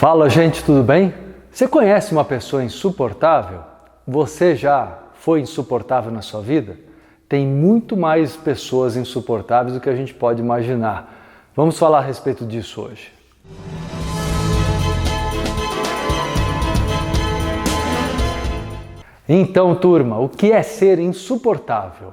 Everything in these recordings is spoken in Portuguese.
Fala, gente, tudo bem? Você conhece uma pessoa insuportável? Você já foi insuportável na sua vida? Tem muito mais pessoas insuportáveis do que a gente pode imaginar. Vamos falar a respeito disso hoje. Então, turma, o que é ser insuportável?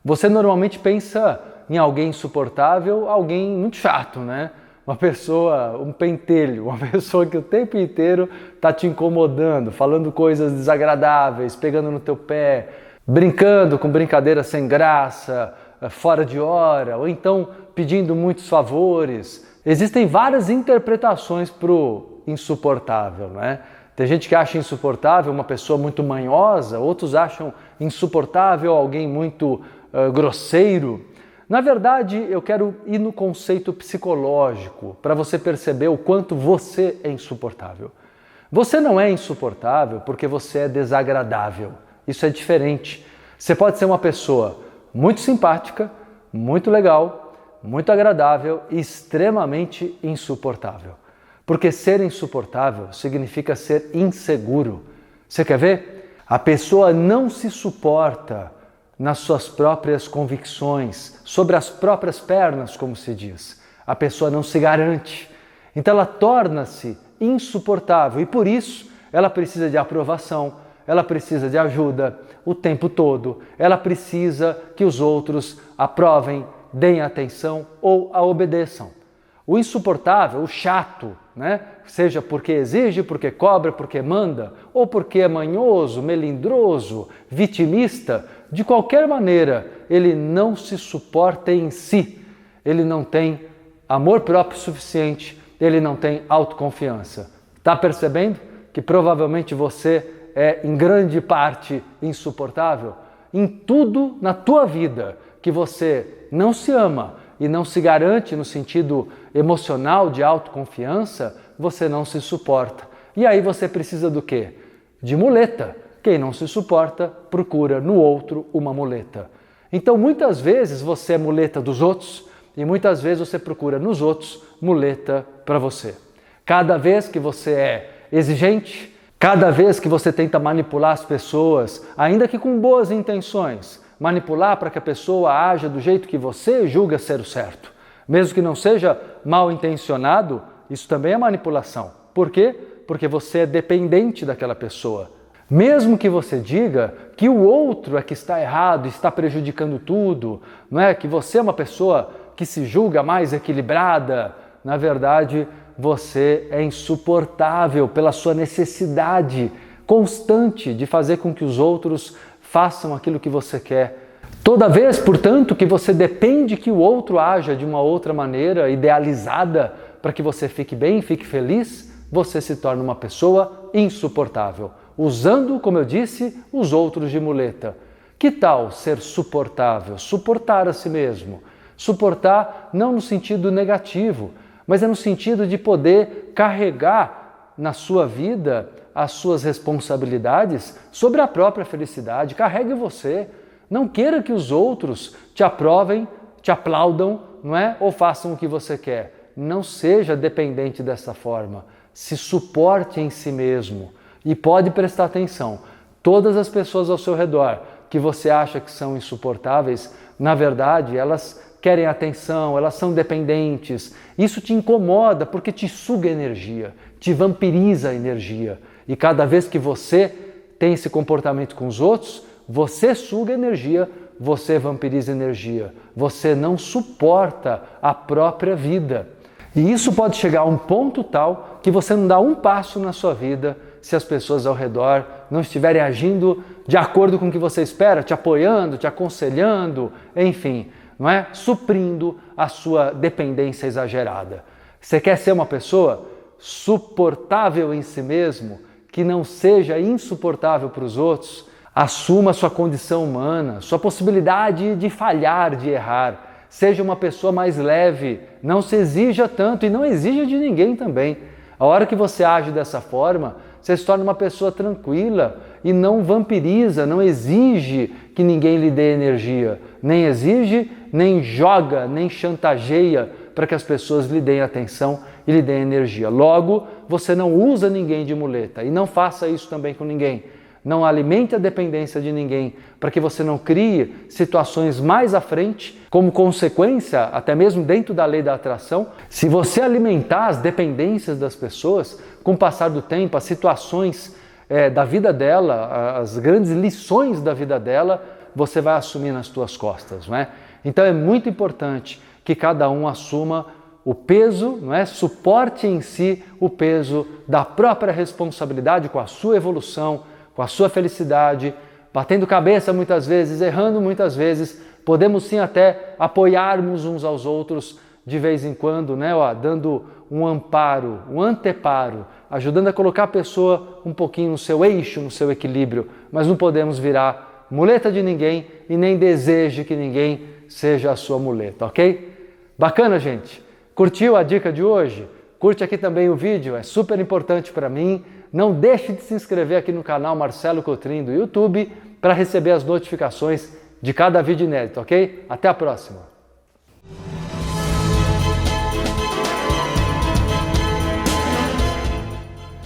Você normalmente pensa em alguém insuportável, alguém muito chato, né? Uma pessoa, um pentelho, uma pessoa que o tempo inteiro está te incomodando, falando coisas desagradáveis, pegando no teu pé, brincando com brincadeiras sem graça, fora de hora, ou então pedindo muitos favores. Existem várias interpretações para o insuportável, né? Tem gente que acha insuportável uma pessoa muito manhosa, outros acham insuportável alguém muito grosseiro. Na verdade, eu quero ir no conceito psicológico para você perceber o quanto você é insuportável. Você não é insuportável porque você é desagradável. Isso é diferente. Você pode ser uma pessoa muito simpática, muito legal, muito agradável e extremamente insuportável. Porque ser insuportável significa ser inseguro. Você quer ver? A pessoa não se suporta nas suas próprias convicções, sobre as próprias pernas, como se diz. A pessoa não se garante. Então ela torna-se insuportável e por isso ela precisa de aprovação, ela precisa de ajuda o tempo todo, ela precisa que os outros aprovem, deem atenção ou a obedeçam. O insuportável, o chato, né? Seja porque exige, porque cobra, porque manda, ou porque é manhoso, melindroso, vitimista, de qualquer maneira, ele não se suporta em si, ele não tem amor próprio suficiente, ele não tem autoconfiança. Está percebendo que provavelmente você é, em grande parte, insuportável? Em tudo na tua vida que você não se ama e não se garante no sentido emocional de autoconfiança, você não se suporta. E aí você precisa do quê? De muleta. Quem não se suporta, procura no outro uma muleta. Então, muitas vezes você é muleta dos outros e muitas vezes você procura nos outros muleta para você. Cada vez que você é exigente, cada vez que você tenta manipular as pessoas, ainda que com boas intenções, manipular para que a pessoa haja do jeito que você julga ser o certo, mesmo que não seja mal intencionado, isso também é manipulação. Por quê? Porque você é dependente daquela pessoa. Mesmo que você diga que o outro é que está errado, está prejudicando tudo, não é? Que você é uma pessoa que se julga mais equilibrada, na verdade você é insuportável pela sua necessidade constante de fazer com que os outros façam aquilo que você quer. Toda vez, portanto, que você depende que o outro haja de uma outra maneira idealizada para que você fique bem, fique feliz, você se torna uma pessoa insuportável, usando, como eu disse, os outros de muleta. Que tal ser suportável? Suportar a si mesmo. Suportar não no sentido negativo, mas é no sentido de poder carregar na sua vida as suas responsabilidades sobre a própria felicidade. Carregue você. Não queira que os outros te aprovem, te aplaudam, não é? Ou façam o que você quer. Não seja dependente dessa forma. Se suporte em si mesmo. E pode prestar atenção. Todas as pessoas ao seu redor que você acha que são insuportáveis, na verdade, elas querem atenção, elas são dependentes. Isso te incomoda porque te suga energia, te vampiriza a energia. E cada vez que você tem esse comportamento com os outros, você suga energia, você vampiriza energia. Você não suporta a própria vida. E isso pode chegar a um ponto tal que você não dá um passo na sua vida se as pessoas ao redor não estiverem agindo de acordo com o que você espera, te apoiando, te aconselhando, enfim, não é? Suprindo a sua dependência exagerada. Você quer ser uma pessoa suportável em si mesmo, que não seja insuportável para os outros? Assuma sua condição humana, sua possibilidade de falhar, de errar. Seja uma pessoa mais leve, não se exija tanto e não exija de ninguém também. A hora que você age dessa forma, você se torna uma pessoa tranquila e não vampiriza, não exige que ninguém lhe dê energia. Nem exige, nem joga, nem chantageia para que as pessoas lhe deem atenção e lhe dê energia. Logo, você não usa ninguém de muleta e não faça isso também com ninguém. Não alimente a dependência de ninguém para que você não crie situações mais à frente, como consequência, até mesmo dentro da lei da atração. Se você alimentar as dependências das pessoas, com o passar do tempo, as situações da vida dela, as grandes lições da vida dela, você vai assumir nas suas costas, não é? Então é muito importante que cada um assuma o peso, não é? Suporte em si o peso da própria responsabilidade com a sua evolução, com a sua felicidade, batendo cabeça muitas vezes, errando muitas vezes. Podemos sim até apoiarmos uns aos outros de vez em quando, né? Dando um amparo, um anteparo, ajudando a colocar a pessoa um pouquinho no seu eixo, no seu equilíbrio, mas não podemos virar muleta de ninguém e nem deseje que ninguém seja a sua muleta, ok? Bacana, gente? Curtiu a dica de hoje? Curte aqui também o vídeo, é super importante para mim. Não deixe de se inscrever aqui no canal Marcelo Cotrim do YouTube para receber as notificações de cada vídeo inédito, ok? Até a próxima!